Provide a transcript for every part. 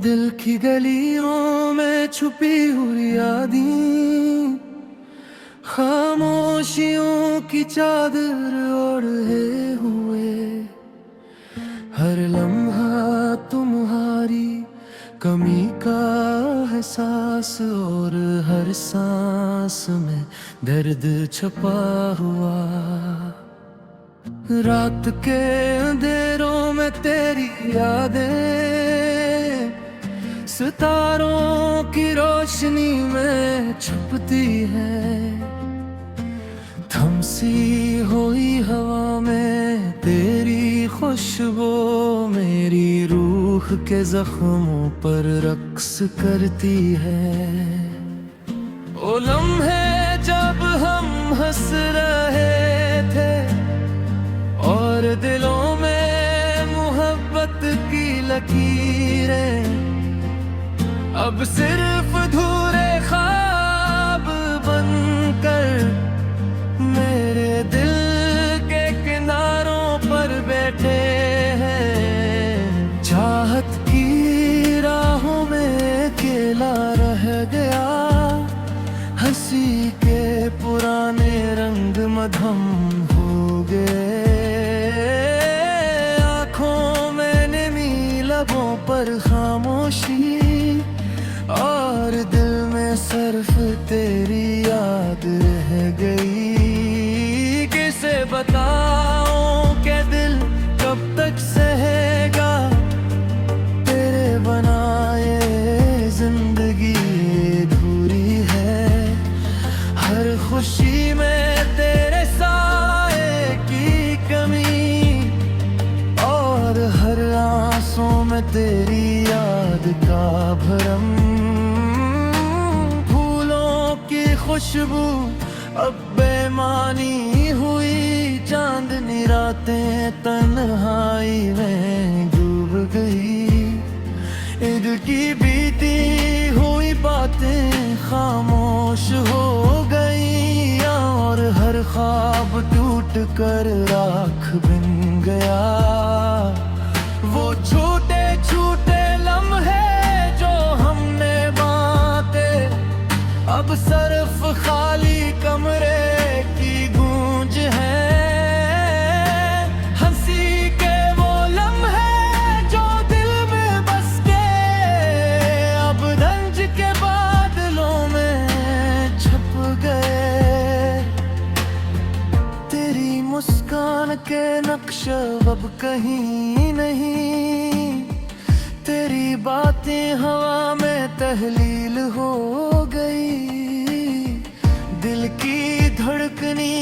दिल की गलियों में छुपी हुई यादें, खामोशियों की चादर ओढ़े हुए, हर लम्हा तुम्हारी कमी का एहसास, और हर सांस में दर्द छुपा हुआ। रात के अंधेरों में तेरी यादें सितारों की रोशनी में छुपती है, थमसी हुई हवा में तेरी खुशबू मेरी रूह के जख्मों पर रक्स करती है। ओ लम्हे जब हम हंस रहे थे और दिलों में मोहब्बत की लकीरें, अब सिर्फ अधूरे ख्वाब बनकर मेरे दिल के किनारों पर बैठे हैं। चाहत की राहों में अकेला रह गया, हंसी के पुराने रंग मधम हो गए, आँखों में नमी लबों पर खामोशी, और दिल में सिर्फ तेरी याद रह गई। किसे बताऊं कि दिल कब तक सहेगा तेरे बनाए, जिंदगी अधूरी है। हर खुशी में तेरे साए की कमी, और हर आंसू में तेरी याद का भरम। खुशबू अब बेमानी हुई, चांदनी रातें तन्हाई में डूब गई, ईद की बीती हुई बातें खामोश हो गई, और हर ख्वाब टूट कर राख बन गया। वो छोटे छोटे लम्हे जो हमने बांटे, अब सिर्फ खाली कमरे की गूंज है। हंसी के वो लम्हे जो दिल में बस के, अब रंज के बादलों में छुप गए। तेरी मुस्कान के नक्श अब कहीं नहीं, तेरी बातें हवा में तहलील हो गई, दिल की धड़कनी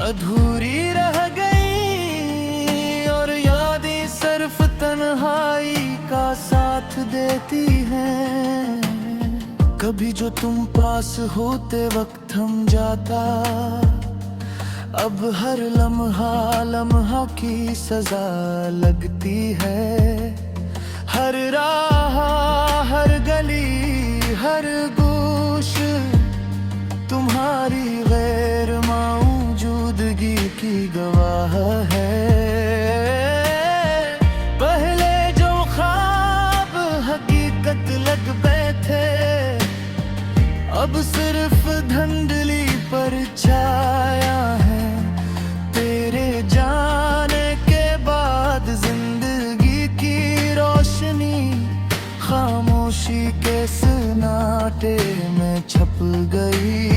अधूरी रह गई, और यादें सिर्फ तन्हाई का साथ देती हैं। कभी जो तुम पास होते वक्त थम जाता, अब हर लम्हा लम्हा की सजा लगती है। हर राह हर गली हर गोश तुम्हारी गैर मौजूदगी की गवाह है। पहले जो ख्वाब हकीकत लग बैठे, अब सिर्फ धुंधली पर छाया है। तेरे जाने के बाद जिंदगी की रोशनी खामोशी के सन्नाटे में छप गई।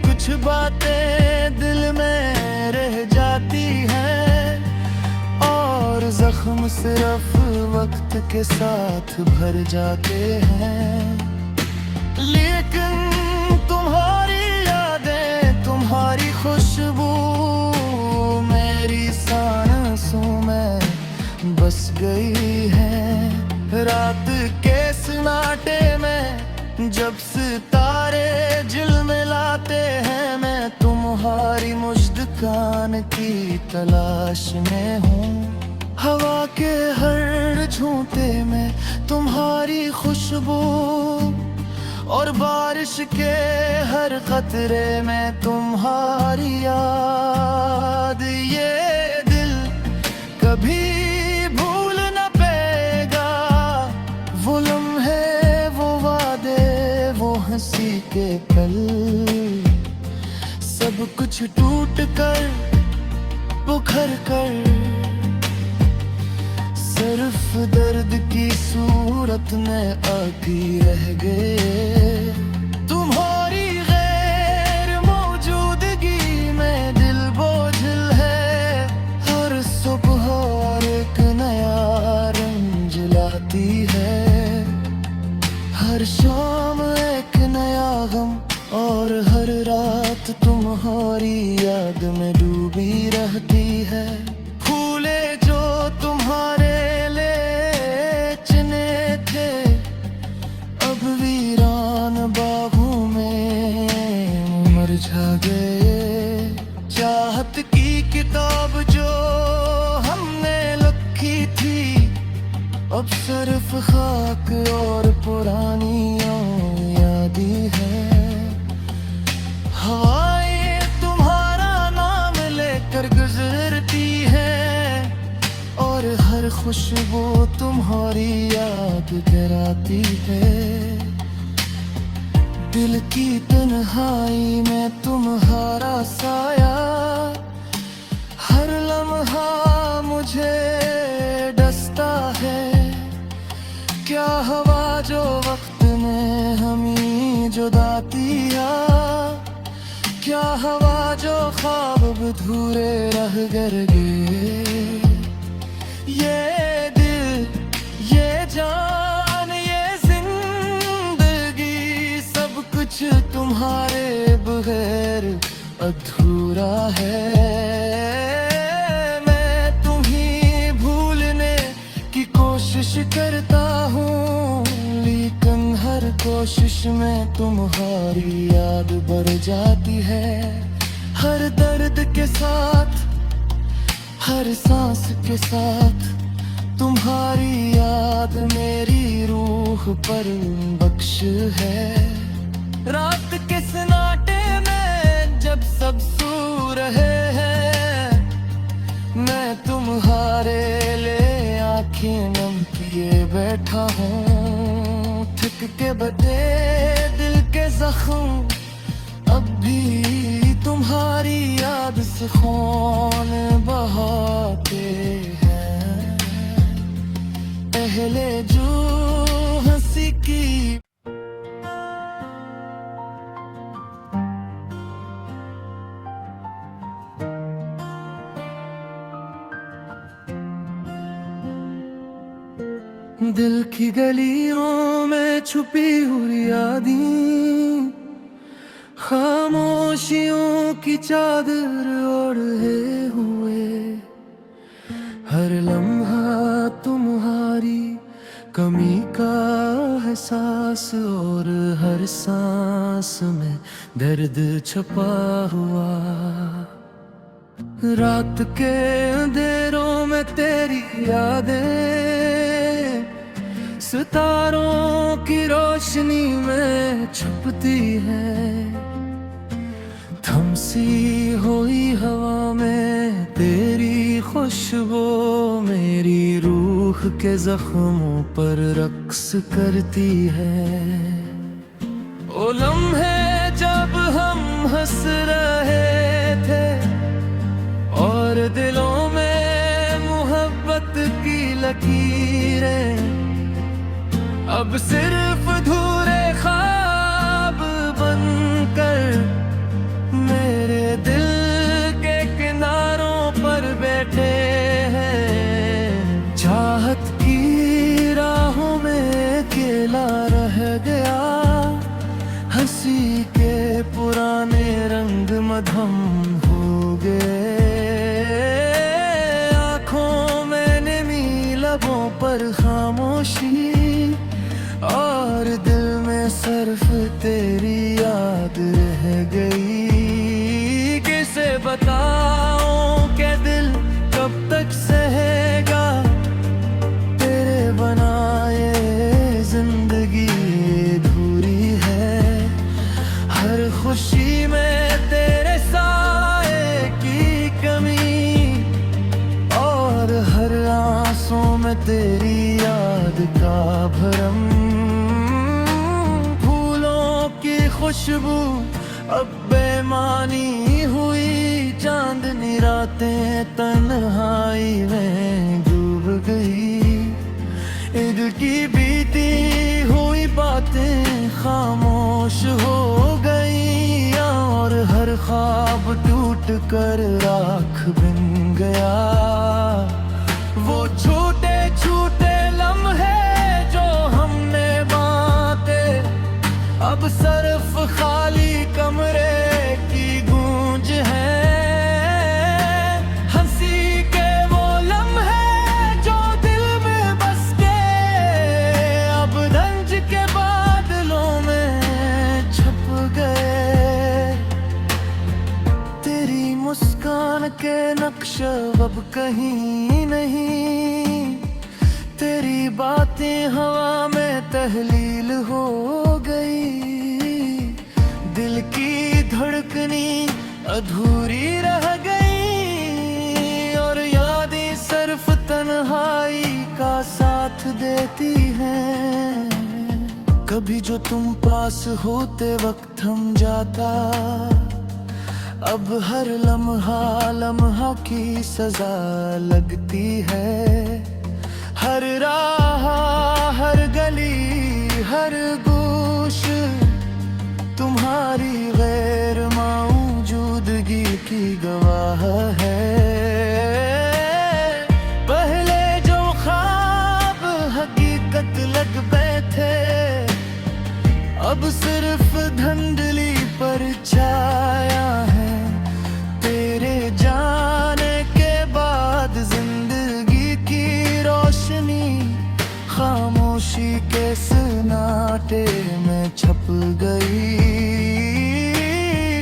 कुछ बातें दिल में रह जाती हैं, और जख्म सिर्फ वक्त के साथ भर जाते हैं। लेकिन तुम्हारी यादें तुम्हारी खुशबू मेरी सांसों में बस गई है। रात के सन्नाटे में जब सितारे झिलमिलाते हैं, मैं तुम्हारी मुस्कान की तलाश में हूँ। हवा के हर झोंके में तुम्हारी खुशबू, और बारिश के हर खतरे में तुम्हारी याद। ये दिल कभी भूल न पाएगा हंसी के पल, सब कुछ टूट कर बुखर कर सिर्फ दर्द की सूरत में आती रह गए। तुम्हारी गैर मौजूदगी में दिल बोझिल है, हर सुबह और एक नया रंग लाती है, हर शाम एक नया गम और हर रात तुम्हारी याद में डूबी रहती है। फूले जो तुम्हारे लिए चुने थे अब वीरान बागों में मुरझा गए। चाहत की किताब जो हमने लिखी थी अब सिर्फ खाक और पुरानी यादी है। हवाएं तुम्हारा नाम लेकर गुजरती है और हर खुशबू तुम्हारी याद कराती है। दिल की तन्हाई में तुम्हारा साया हर लम्हा मुझे डसता है। क्या हवा जो वक्त में हमें जुदा दिया, क्या हवा जो ख्वाब अधूरे रह गए। ये दिल, ये जान, ये जिंदगी सब कुछ तुम्हारे बगैर अधूरा है। मैं तुम्हें भूलने की कोशिश करता हूँ, लेकिन हर कोशिश में तुम्हारी याद बढ़ जाती है। हर दर्द के साथ, हर सांस के साथ तुम्हारी याद मेरी रूह पर बख्श है। रात के सन्नाटे में जब सब सो रहे हैं, मैं तुम्हारे लिए आंखें नम किए बैठा हूँ। थक के बटे दिल के जख्म अब भी तुम्हारी याद से खून बहाते हैं। पहले जो हंसी की दिल की गलियों में छुपी हुई यादें, खामोशियों की चादर ओढ़े हुए, हर लम्हा तुम्हारी कमी का एहसास और हर सांस में दर्द छुपा हुआ। रात के अंधेरों में तेरी यादें सितारों की रोशनी में छुपती है। थमसी हुई हवा में तेरी खुशबू मेरी रूह के जख्मों पर रक्स करती है। ओ लम्हे जब हम हंस रहे थे और दिलों में मोहब्बत की लकीरें अब सिर्फ अधूरे ख्वाब बनकर मेरे दिल के किनारों पर बैठे हैं। चाहत की राहों में अकेला रह गया, हंसी के पुराने रंग मधम हो गए। आँखों में नमी, लबों पर खामोशी और दिल में सिर्फ तेरी याद रह गई। किसे बताऊं कि दिल कब तक सहेगा तेरे बनाए जिंदगी अधूरी है। हर खुशी में तेरे साए की कमी और हर आंसू में तेरी याद का भरम। फूलों की खुशबू अब बेमानी हुई, चांदनी रातें तन्हाई में डूब गई। ईद की बीती हुई बातें खामोश हो गई, और हर ख्वाब टूट कर राख बन गया। वो छोटे छोटे लम्हे जो हमने बांटे, अब सिर्फ खाली कमरे की गूंज है। हंसी के वो लम्हे जो दिल में बस के, अब रंज के बादलों में छुप गए। तेरी मुस्कान के नक्श अब कहीं नहीं, तेरी बातें हवा में तहलील हो गई। दिल की धड़कनी अधूरी रह गई, और यादें सिर्फ तन्हाई का साथ देती हैं। कभी जो तुम पास होते वक्त थम जाता, अब हर लम्हा लम्हा की सजा लगती है। हर राह, हर गली, हर गोश तुम्हारी गैर मौजूदगी की गवाह है। पहले जो ख्वाब हकीकत लग बैठे, अब सिर्फ धुंधली पर छाया है। तेरे जाने के बाद जिंदगी की रोशनी खामोशी के सन्नाटे में छप गई।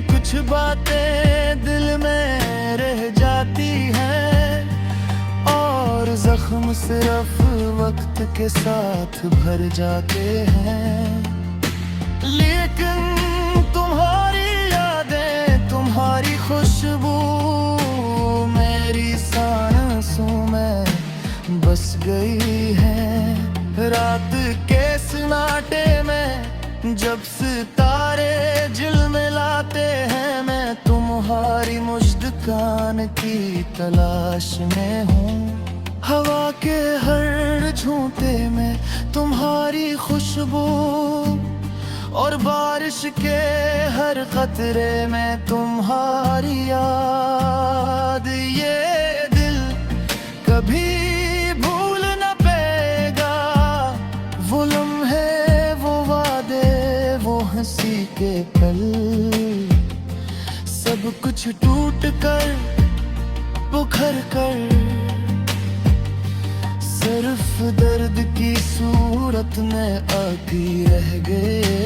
कुछ बातें दिल में रह जाती हैं, और जख्म सिर्फ वक्त के साथ भर जाते हैं। लेकिन तुम्हारी यादें, तुम्हारी खुशबू मेरी सांसों में बस गई है। रात के सन्नाटे में जब सितारे झिलमिलाते हैं, मैं तुम्हारी मुस्कान की तलाश में हूँ। हवा के हर झोंके में तुम्हारी खुशबू, और बारिश के हर कतरे में तुम्हारी याद। ये दिल कभी भूल न पाएगा वो लम्हे, वो वादे, वो हंसी के पल। सब कुछ टूट कर बिखर कर सिर्फ दर्द की सूरत में आती रह गए।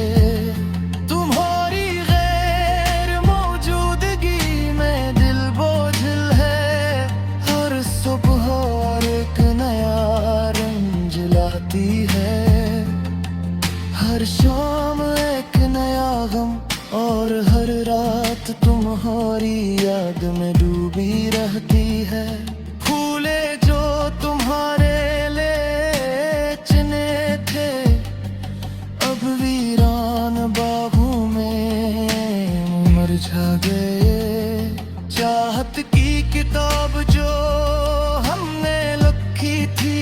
तुम्हारी गैर मौजूदगी में दिल बोझिल है, हर सुबह और एक नया रंग लाती है। हर शाम एक नया गम, और हर रात तुम्हारी याद में डूबी रहती है। फूले जो तुम्हारे मुरझा गए। चाहत की किताब जो हमने लिखी थी,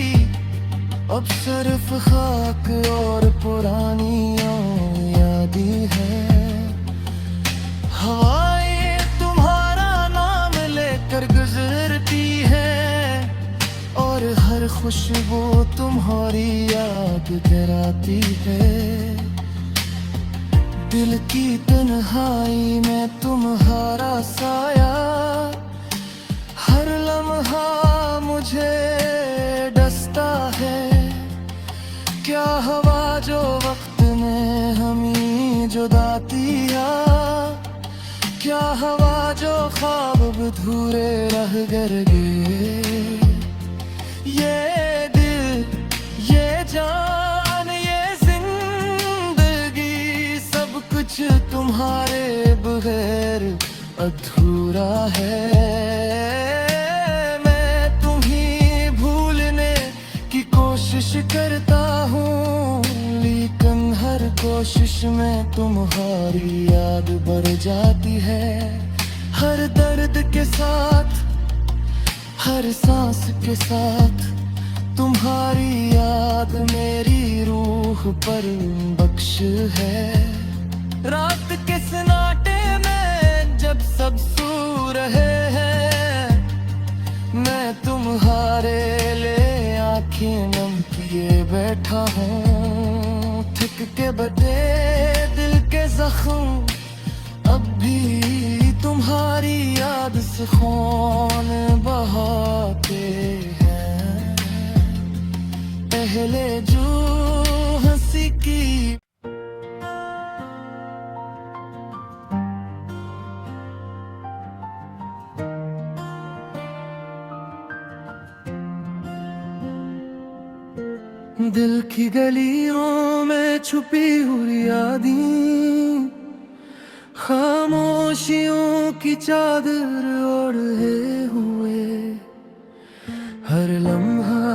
अब सिर्फ खाक और पुरानी यादें हैं। हवाएं तुम्हारा नाम लेकर गुजरती हैं, और हर खुशबू तुम्हारी याद कराती है। दिल की तन्हाई में तुम्हारा साया, हर लम्हा मुझे डसता है। क्या हवा जो वक्त ने हमें जुदा किया, क्या हवा जो ख्वाब अधूरे रह गए। ये दिल, ये जान, ये जिंदगी, सब कुछ तुम्हारे बगैर अधूरा है। मैं तुम्हें भूलने की कोशिश करता हूँ, लेकिन हर कोशिश में तुम्हारी याद बढ़ जाती है। हर दर्द के साथ, हर सांस के साथ तुम्हारी याद मेरी रूह पर बख्श है। रात के सन्नाटे में जब सब सो रहे हैं, मैं तुम्हारे लिए आंखें नम किए बैठा हूँ। थिक के बटे दिल के जख्म अब भी तुम्हारी याद से खून बहाते हैं। पहले जो हंसी की दिल की गलियों में छुपी हुई यादें, खामोशियों की चादर ओढ़े हुए। हर लम्हा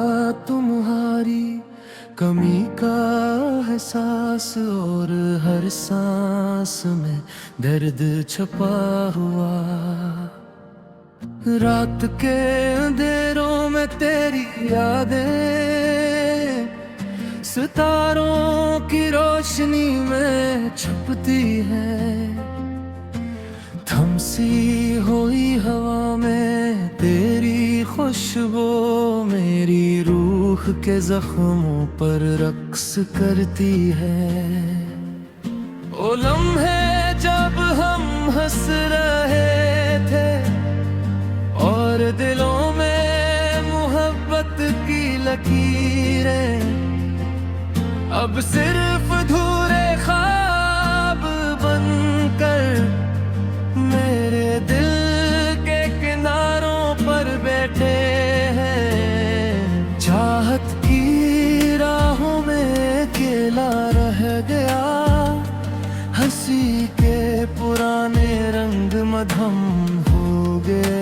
तुम्हारी कमी का एहसास, और हर सांस में दर्द छुपा हुआ। रात के अंधेरों में तेरी यादें सितारों की रोशनी में छुपती है। थमसी हुई हवा में तेरी खुशबू मेरी रूह के जख्मों पर रक्स करती है। ओ लम्हे जब हम हंस रहे थे और दिलों में मोहब्बत की लकीरें, अब सिर्फ धूरे ख्वाब बनकर मेरे दिल के किनारों पर बैठे हैं। चाहत की राहों में अकेला रह गया, हंसी के पुराने रंग मधम हो गए।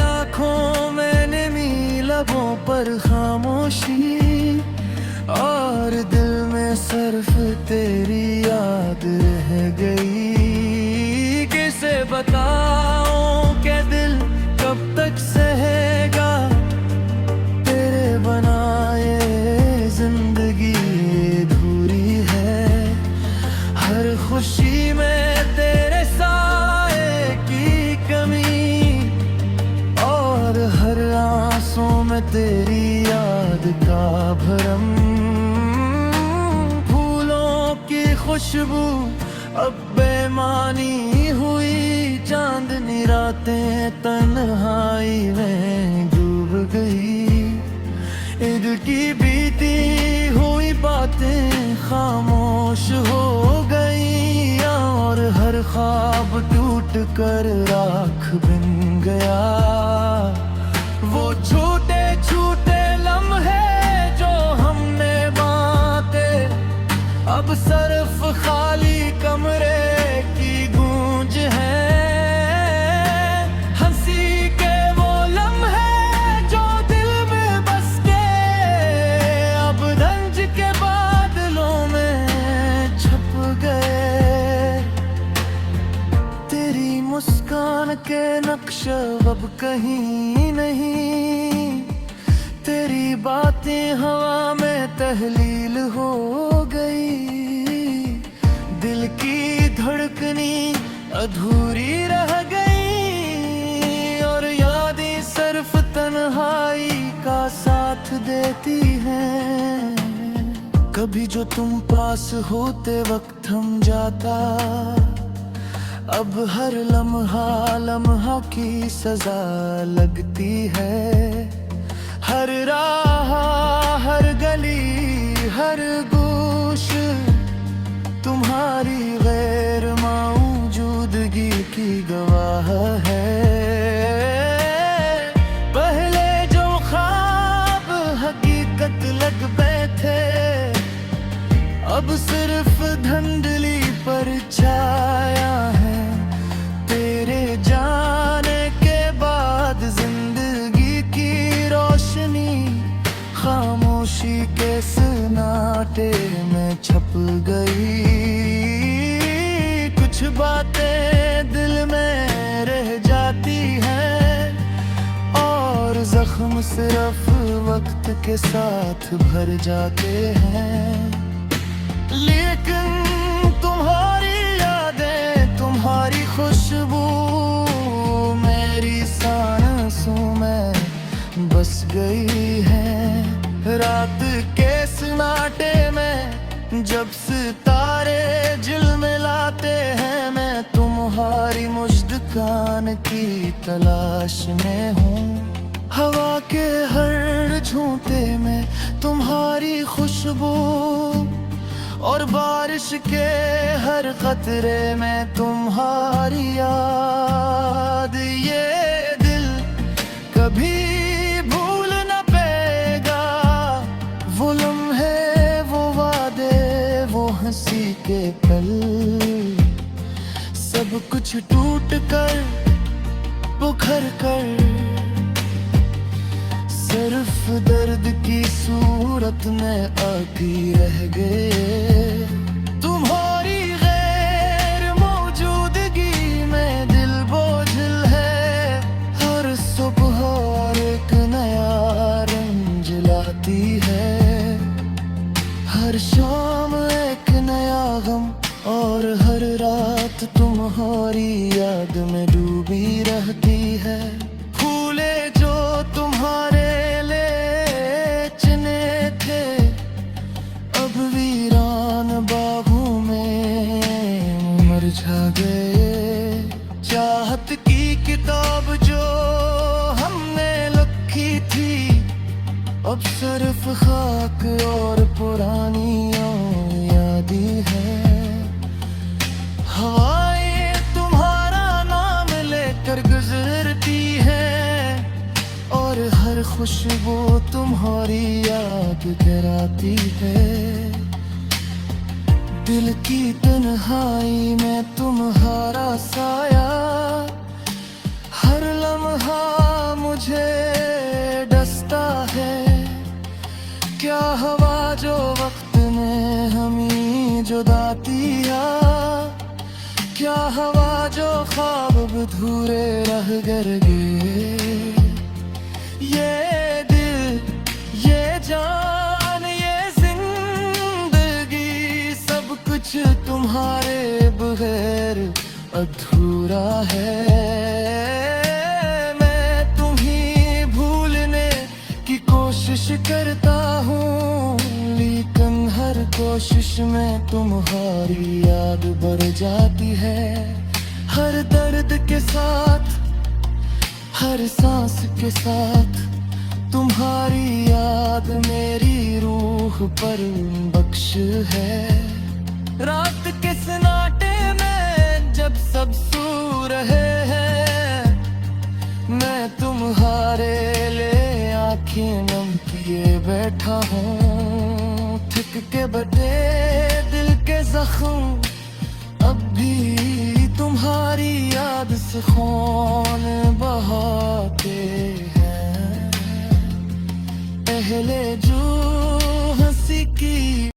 आँखों में नमी, लबों पर खामोशी, और दिल में सिर्फ तेरी याद रह गई। किसे बताऊं कि दिल कब तक सहेगा तेरे बनाए जिंदगी अधूरी है। हर खुशी में तेरे साए की कमी, और हर आंसू में तेरी याद का भरम। खुशबू अब बेमानी हुई, चांदनी रातें तन्हाई में डूब गई। ईद की बीती हुई बातें खामोश हो गई, और हर ख्वाब टूट कर राख बन गया। वो छोटे छोटे लम्हे जो हमने बांटे, अब सिर्फ खाली कमरे की गूंज है। हंसी के वो लम्हे जो दिल में बस के, अब रंज के बादलों में छप गए। तेरी मुस्कान के नक्श अब कहीं नहीं, तेरी बातें हवा में तहलील हो गई। दिल की धड़कनी अधूरी रह गई, और यादें सिर्फ तन्हाई का साथ देती हैं। कभी जो तुम पास होते वक्त थम जाता, अब हर लम्हा लम्हा की सजा लगती है। हर राह, हर गली, हर गोश तुम्हारी गैर मौजूदगी की गवाह है। पहले जो ख्वाब हकीकत लग बैठे, अब सिर्फ धुंधली पर छाया है। तेरे जाने के बाद जिंदगी की रोशनी खामोशी के सुना सन्नाटे में छप गई। कुछ बातें दिल में रह जाती हैं और जख्म सिर्फ वक्त के साथ भर जाते हैं। लेकिन तुम्हारी यादें, तुम्हारी खुशबू मेरी सांसों में बस गई है। रात के सन्नाटे में जब सितारे झिलमिलाते हैं, मैं तुम्हारी मुस्कान की तलाश में हूँ। हवा के हर झोंके में तुम्हारी खुशबू और बारिश के हर कतरे में तुम्हारी याद। ये दिल कभी भूल न पाएगा वो लम्हे, वो वादे, वो हंसी के पल। सब कुछ टूट कर बिखर कर सिर्फ दर्द की सूरत में आती रह गए। तुम्हारी गैर मौजूदगी में दिल बोझिल है। हर सुबह और एक नया रंग लाती है। हर शाम एक नया गम और हर रात तुम्हारी याद में डूबी रहती है। फूले जो तुम्हारे मुरझा गए। चाहत की किताब जो हमने लिखी थी, अब सिर्फ खाक और पुरानी यादें हैं। हवाएं तुम्हारा नाम लेकर गुजरती हैं और हर खुशबू तुम्हारी याद कराती है। दिल की तन्हाई में तुम्हारा साया हर लम्हा मुझे डसता है। क्या हवा जो वक्त ने हमें जुदा किया, क्या हवा जो ख्वाब अधूरे रह गए। ये दिल, ये जान, कुछ तुम्हारे बगैर अधूरा है। मैं तुम्हें भूलने की कोशिश करता हूँ, लेकिन हर कोशिश में तुम्हारी याद बढ़ जाती है। हर दर्द के साथ, हर सांस के साथ तुम्हारी याद मेरी रूह पर बख्श है। रात के सन्नाटे में जब सब सो रहे हैं, मैं तुम्हारे लिए आंखें नम किए बैठा हूँ। थिक के बटे दिल के जख्म अब भी तुम्हारी याद से खून बहाते हैं। पहले जो हंसी की